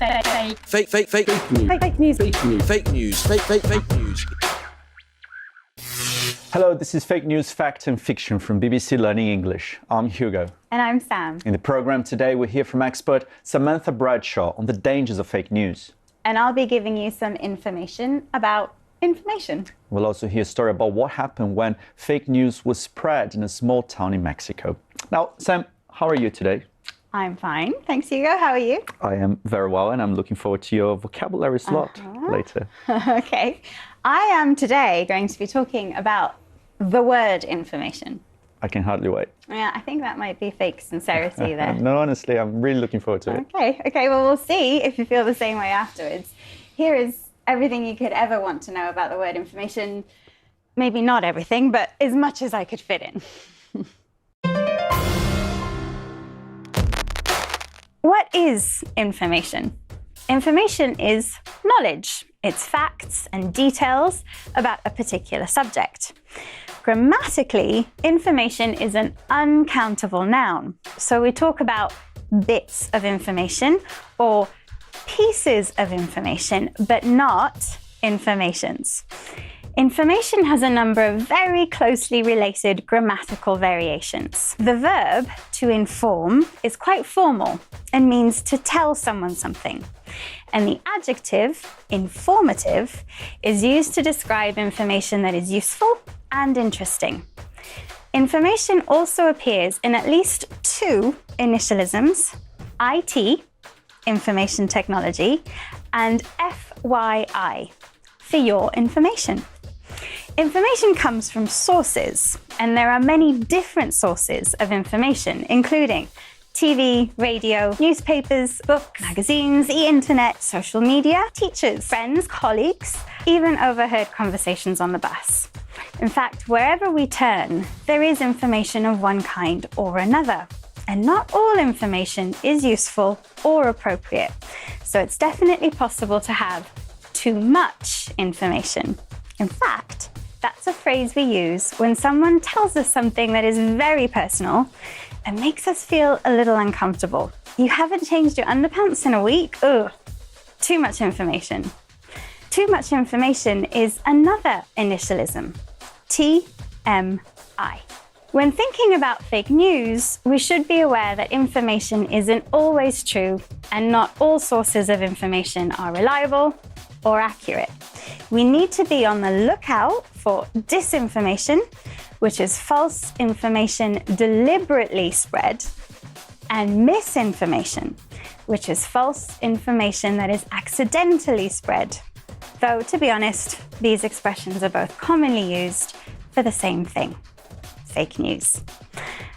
Fake news. Fake news. Fake news. Fake news. Hello, this is Fake News, Fact and Fiction from BBC Learning English. I'm Hugo. And I'm Sam. In the programme today, we'll hear from expert Samantha Bradshaw on the dangers of fake news. And I'll be giving you some information about information. We'll also hear a story about what happened when fake news was spread in a small town in Mexico. Now, Sam, how are you today? I'm fine. Thanks, Hugo. How are you? I am very well, and I'm looking forward to your vocabulary slot later. Okay. I am today going to be talking about the word information. I can hardly wait. Yeah, I think that might be fake sincerity there. No, honestly, I'm really looking forward to it. Okay, well, we'll see if you feel the same way afterwards. Here is everything you could ever want to know about the word information. Maybe not everything, but as much as I could fit in. What is information? Information is knowledge. It's facts and details about a particular subject. Grammatically, information is an uncountable noun. So we talk about bits of information or pieces of information, but not informations. Information has a number of very closely related grammatical variations. The verb to inform is quite formal and means to tell someone something. And the adjective, informative, is used to describe information that is useful and interesting. Information also appears in at least two initialisms, IT, information technology, and FYI, for your information. Information comes from sources, and there are many different sources of information, including TV, radio, newspapers, books, magazines, the internet, social media, teachers, friends, colleagues, even overheard conversations on the bus. In fact, wherever we turn, there is information of one kind or another. And not all information is useful or appropriate. So it's definitely possible to have too much information. In fact, that's a phrase we use when someone tells us something that is very personal and makes us feel a little uncomfortable. You haven't changed your underpants in a week? Ugh, too much information. Too much information is another initialism, TMI. When thinking about fake news, we should be aware that information isn't always true and not all sources of information are reliable or accurate. We need to be on the lookout for disinformation, which is false information deliberately spread, and misinformation, which is false information that is accidentally spread. Though, to be honest, these expressions are both commonly used for the same thing, fake news.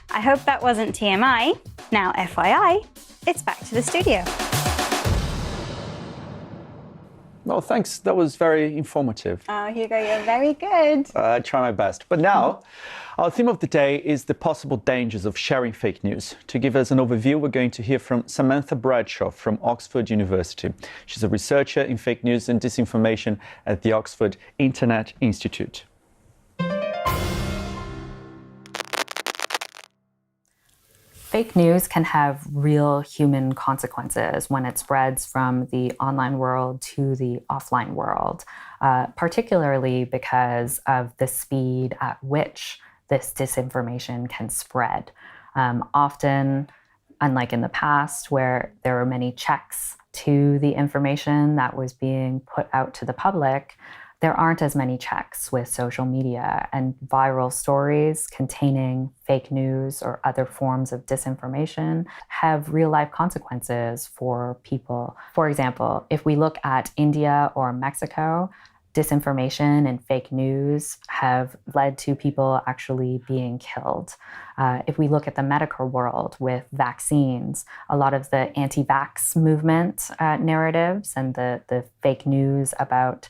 I hope that wasn't TMI. Now, FYI, it's back to the studio. Well, thanks. That was very informative. Oh, Hugo, you're very good. I try my best. But now, our theme of the day is the possible dangers of sharing fake news. To give us an overview, we're going to hear from Samantha Bradshaw from Oxford University. She's a researcher in fake news and disinformation at the Oxford Internet Institute. Fake news can have real human consequences when it spreads from the online world to the offline world, particularly because of the speed at which this disinformation can spread. Often, unlike in the past, where there were many checks to the information that was being put out to the public, there aren't as many checks with social media, and viral stories containing fake news or other forms of disinformation have real-life consequences for people. For example, if we look at India or Mexico, disinformation and fake news have led to people actually being killed. If we look at the medical world with vaccines, a lot of the anti-vax movement narratives and the fake news about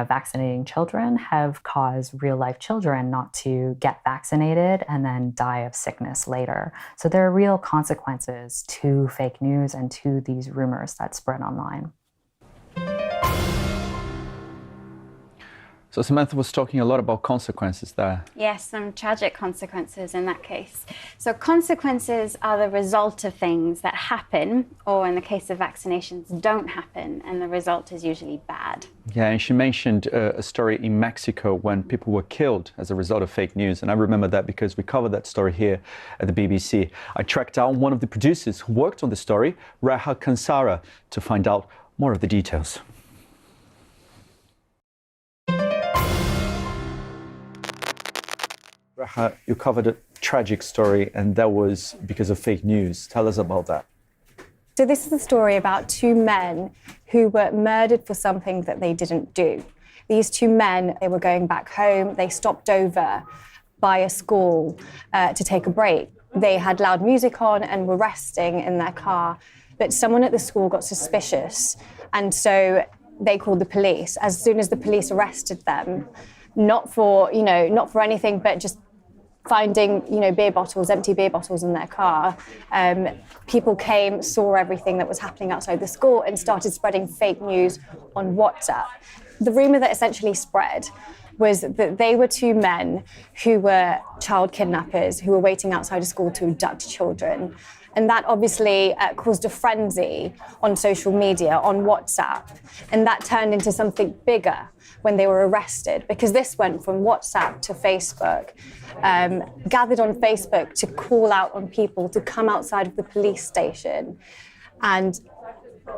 vaccinating children have caused real-life children not to get vaccinated and then die of sickness later. So there are real consequences to fake news and to these rumors that spread online. So Samantha was talking a lot about consequences there. Yes, some tragic consequences in that case. So consequences are the result of things that happen, or in the case of vaccinations, don't happen, and the result is usually bad. Yeah, and she mentioned a story in Mexico when people were killed as a result of fake news. And I remember that because we covered that story here at the BBC. I tracked down one of the producers who worked on the story, Reha Kansara, to find out more of the details. Reha, you covered a tragic story, and that was because of fake news. Tell us about that. So this is a story about two men who were murdered for something that they didn't do. These two men, they were going back home. They stopped over by a school to take a break. They had loud music on and were resting in their car. But someone at the school got suspicious, and so they called the police. As soon as the police arrested them, not for anything, but just finding, beer bottles, empty beer bottles in their car. People came, saw everything that was happening outside the school and started spreading fake news on WhatsApp. The rumor that essentially spread was that they were two men who were child kidnappers who were waiting outside a school to abduct children. And that obviously caused a frenzy on social media, on WhatsApp. And that turned into something bigger when they were arrested, because this went from WhatsApp to Facebook, gathered on Facebook to call out on people to come outside of the police station and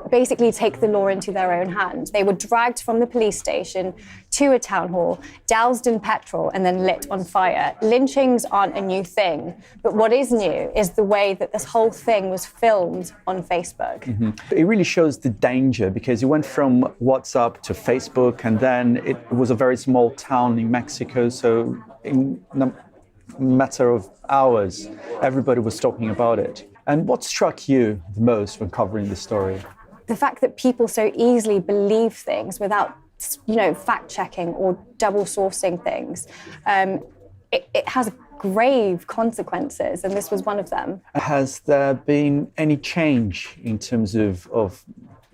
basically take the law into their own hands. They were dragged from the police station to a town hall, doused in petrol, and then lit on fire. Lynchings aren't a new thing, but what is new is the way that this whole thing was filmed on Facebook. Mm-hmm. It really shows the danger, because you went from WhatsApp to Facebook, and then it was a very small town in Mexico, so in a matter of hours, everybody was talking about it. And what struck you the most when covering the story? The fact that people so easily believe things without, fact-checking or double-sourcing things, it has grave consequences, and this was one of them. Has there been any change in terms of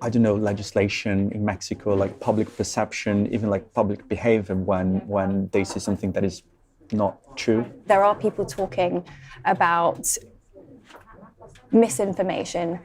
legislation in Mexico, like public perception, even like public behavior when they see something that is not true? There are people talking about misinformation,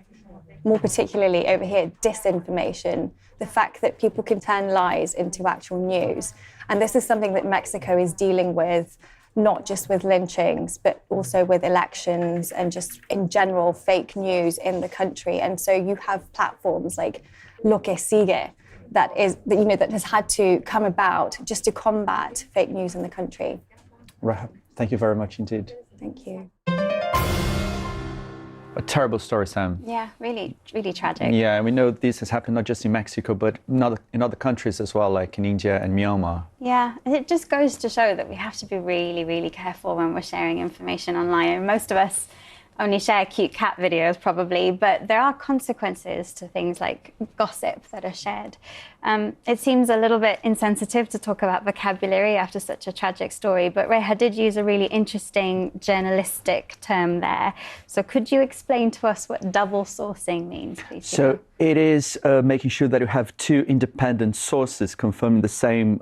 more particularly over here, disinformation, the fact that people can turn lies into actual news. And this is something that Mexico is dealing with, not just with lynchings, but also with elections and just in general fake news in the country. And so you have platforms like Lo Que Sigue that has had to come about just to combat fake news in the country. Reha, thank you very much indeed. Thank you. A terrible story, Sam. Yeah, really, really tragic. Yeah, and we know this has happened not just in Mexico, but in other countries as well, like in India and Myanmar. Yeah, and it just goes to show that we have to be really, really careful when we're sharing information online. And most of us only share cute cat videos probably, but there are consequences to things like gossip that are shared. It seems a little bit insensitive to talk about vocabulary after such a tragic story, but Reha did use a really interesting journalistic term there. So could you explain to us what double sourcing means, please? So it is making sure that you have two independent sources confirming the same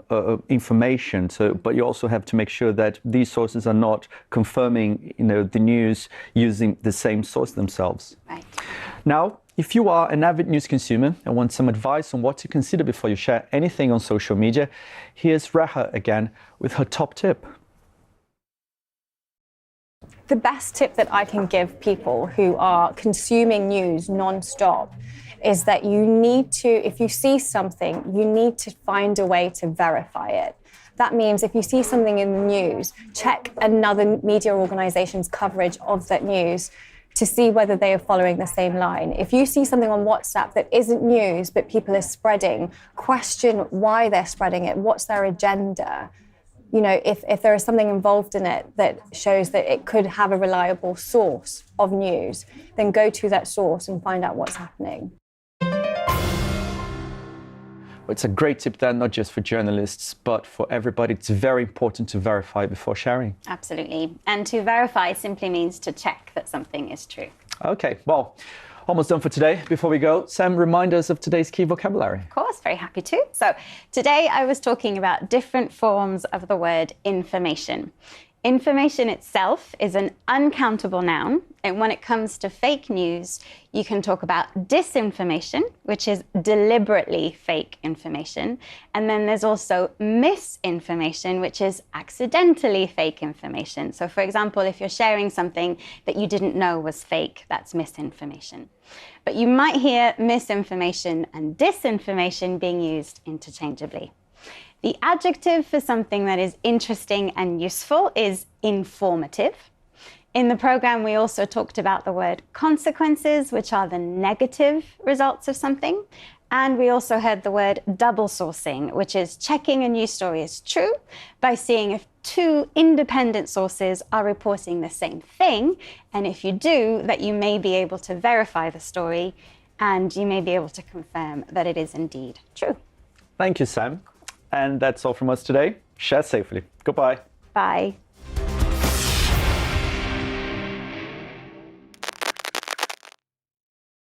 information. But you also have to make sure that these sources are not confirming, the news using the same source themselves. Right. Now, if you are an avid news consumer and want some advice on what to consider before you share anything on social media, here's Reha again with her top tip. The best tip that I can give people who are consuming news non-stop is that you need to, if you see something, you need to find a way to verify it. That means if you see something in the news, check another media organization's coverage of that news to see whether they are following the same line. If you see something on WhatsApp that isn't news, but people are spreading, question why they're spreading it, what's their agenda. If there is something involved in it that shows that it could have a reliable source of news, then go to that source and find out what's happening. It's a great tip then, not just for journalists, but for everybody. It's very important to verify before sharing. Absolutely. And to verify simply means to check that something is true. Okay, well, Almost done for today. Before we go, Sam, remind us of today's key vocabulary. Of course, very happy to. So today I was talking about different forms of the word information. Information itself is an uncountable noun, and when it comes to fake news, you can talk about disinformation, which is deliberately fake information, and then there's also misinformation, which is accidentally fake information. So for example, if you're sharing something that you didn't know was fake, that's misinformation. But you might hear misinformation and disinformation being used interchangeably. The adjective for something that is interesting and useful is informative. In the program, we also talked about the word consequences, which are the negative results of something. And we also heard the word double sourcing, which is checking a news story is true by seeing if two independent sources are reporting the same thing. And if you do, that you may be able to verify the story and you may be able to confirm that it is indeed true. Thank you, Sam. And that's all from us today. Share safely. Goodbye. Bye.